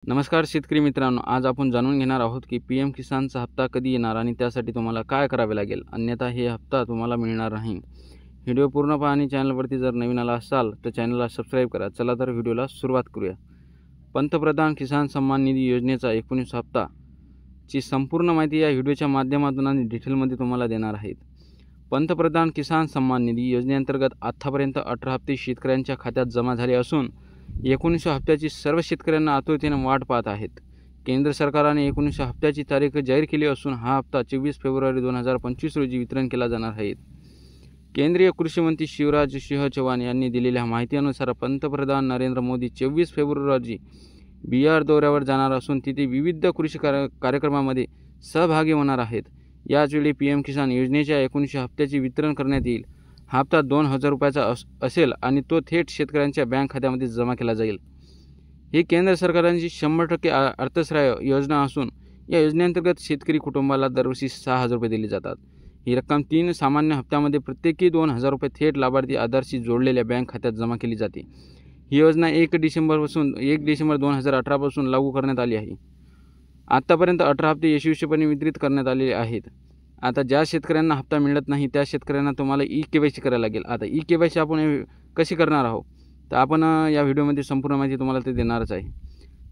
नमस्कार शेतकरी मित्रांनो, आज आपण जाणून घेणार आहोत की पीएम किसानचा हप्ता कधी येणार आणि त्यासाठी तुम्हाला काय करावे लागेल, अन्यथा हे हप्ता तुम्हाला मिळणार नाही। व्हिडिओ पूर्ण पहा आणि चॅनलवरती जर नवीन आला असाल तर चॅनलला सबस्क्राईब करा। चला तर व्हिडिओला सुरुवात करूया। पंतप्रधान किसान सन्मान निधी योजनेचा 19 हप्ता ची संपूर्ण माहिती या व्हिडिओच्या माध्यमातून आणि डिटेलमध्ये तुम्हाला देणार आहेत। पंतप्रधान किसान सन्मान निधी योजनेअंतर्गत आतापर्यंत 18 हप्ते शेतकऱ्यांच्या खात्यात जमा झाले असून 19 हप्त्याची सर्व शेतकऱ्यांना आतुरतेने वाट पाहत आहेत। केंद्र सरकारने 19 हप्त्याची तारीख जाहीर केली असून हा हप्ता 24 फेब्रुवारी 2025 रोजी वितरण केला जाणार आहे। केंद्रीय कृषी मंत्री शिवराज सिंह चौहान यांनी दिलेल्या माहितीनुसार पंतप्रधान नरेंद्र मोदी 24 फेब्रुवारी रोजी बिहार दौऱ्यावर जाणार असून तिथे विविध कृषी कार्यक्रमांमध्ये सहभागी होणार आहेत। याचवेळी पीएम किसान योजनेच्या 19 हप्त्याचे वितरण करण्यात येईल। हा हप्ता 2000 रुपयाचा असेल आणि तो थेट शेतकऱ्यांच्या बँक खात्यामध्ये जमा केला जाईल। ही केंद्र सरकारची 100% अर्थसहाय्य योजना असून या योजनेअंतर्गत शेतकरी कुटुंबाला दरवर्षी 6000 रुपये दिले जातात। ही रक्कम 3 सामान्य हप्त्यामध्ये प्रत्येकी 2000 रुपये थेट लाभार्थी आधारशी जोडलेल्या बँक खात्यात जमा केली जाते। ही योजना 1 डिसेंबर 2018 पासून लागू करण्यात आली आहे। आतापर्यंत 18 हप्ते यशस्वीपणे वितरित करण्यात आलेले आहेत। आता ज्या शेतकऱ्यांना हप्ता मिळत नाही त्या शेतकऱ्यांना तुम्हाला ई-केवायसी करायला लागेल। आता ई-केवायसी आपण कशी करणार आहोत तर आपण या व्हिडिओमध्ये संपूर्ण माहिती तुम्हाला ते देणारच आहे।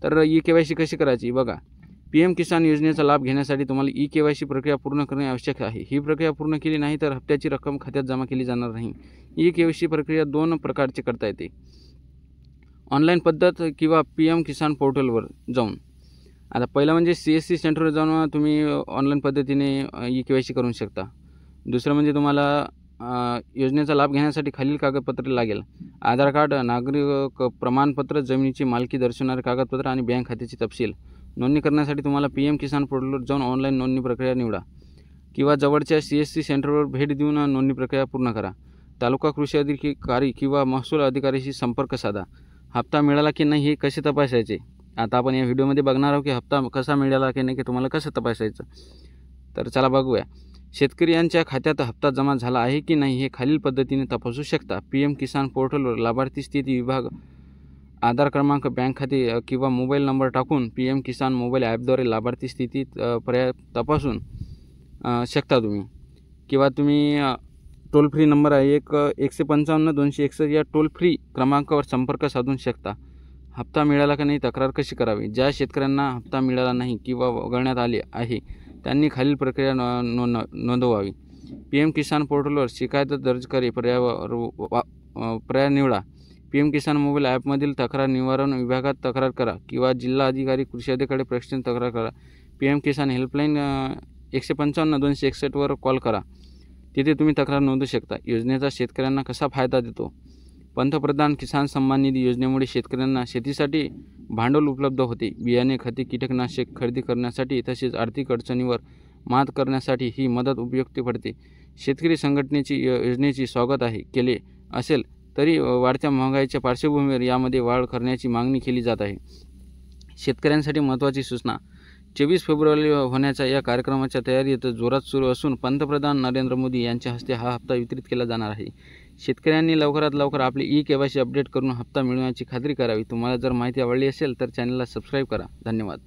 तर ई-केवायसी कशी करायची बघा। पीएम किसान योजनेचा लाभ घेण्यासाठी तुम्हाला ई-केवायसी प्रक्रिया पूर्ण करणे आवश्यक आहे। ही प्रक्रिया पूर्ण केली नाही तर हप्त्याची रक्कम खात्यात जमा केली जाणार नाही। ई-केवायसी प्रक्रिया 2 प्रकारची करता येते, ऑनलाईन पद्धत किंवा पीएम किसान पोर्टलवर जाऊन। आता पहिलं म्हणजे CSC सेंटरवर जाऊन तुम्ही ऑनलाईन पद्धतीने ई-केवायसी करू शकता। दुसरं म्हणजे तुम्हाला योजनेचा लाभ घेण्यासाठी खालील कागदपत्रे लागेल: आधार कार्ड, नागरिक प्रमाणपत्र, जमिनीची मालकी दर्शवणारे कागदपत्र आणि बँक खात्याचे तपशील। नोंदणी करण्यासाठी तुम्हाला पीएम किसान पोर्टलवर जाऊन ऑनलाईन नोंदणी प्रक्रिया निवडा किंवा जवळच्या CSC सेंटरवर भेट देऊन नोंदणी प्रक्रिया पूर्ण करा। तालुका कृषी अधिकारी किंवा महसूल अधिकाऱ्याशी संपर्क साधा। हप्ता मिळाला की नाही हे कसे तपासायचे आता आपण या व्हिडिओमध्ये बघणार आहोत की हप्ता कसा मिळाला की नाही की तुम्हाला कसं तपासायचं। तर चला बघूया। शेतकरी यांच्या खात्यात हप्ता जमा झाला आहे की नाही हे खालील पद्धतीने तपासू शकता। पीएम किसान पोर्टलवर लाभार्थी स्थिती विभाग, आधार क्रमांक, बँक खाते किंवा मोबाईल नंबर टाकून पीएम किसान मोबाईल ॲपद्वारे लाभार्थी स्थिती पर्याय तपासून शकता तुम्ही, किंवा तुम्ही टोल फ्री नंबर आहे 155 261 या टोल फ्री क्रमांकावर संपर्क साधून शकता। हप्ता मिळाला का नाही तक्रार कशी करावी। ज्या शेतकऱ्यांना हप्ता मिळाला नाही किंवा वगळण्यात आले आहे त्यांनी खालील प्रक्रिया नोंदवावी। पीएम किसान पोर्टलवर शिकायत दर्ज करे पर्याय निवडा। पीएम किसान मोबाईल ॲपमधील तक्रार निवारण विभागात तक्रार करा किंवा जिल्हा अधिकारी कृषी अधिकारी प्रश्न तक्रार करा। पीएम किसान हेल्पलाईन 155 261 वर कॉल करा, तिथे तुम्ही तक्रार नोंदवू शकता। योजनेचा शेतकऱ्यांना कसा फायदा देतो। पंतप्रधान किसान सन्मान निधी योजनेमुळे शेतकऱ्यांना शेतीसाठी भांडवल उपलब्ध होते। बियाणे, खते, कीटकनाशक खरेदी करण्यासाठी तसेच आर्थिक अडचणीवर मात करण्यासाठी ही मदत उपयुक्त पडते। शेतकरी संघटनेची योजनेची स्वागत केले असेल तरी वाढत्या महागाईच्या पार्श्वभूमीवर यामध्ये वाढ करण्याची मागणी केली जात आहे। शेतकऱ्यांसाठी महत्त्वाची सूचना: 24 फेब्रुवारी होण्याच्या या कार्यक्रमाच्या तयारीत जोरात सुरू असून पंतप्रधान नरेंद्र मोदी यांच्या हस्ते हा हप्ता वितरित केला जाणार आहे। शेतकऱ्यांनी लवकरात लवकर आपले ई-केवायसी अपडेट करून हप्ता मिळवण्याची खात्री करावी। तुम्हाला जर माहिती आवडली असेल तर चॅनलला सबस्क्राईब करा। धन्यवाद।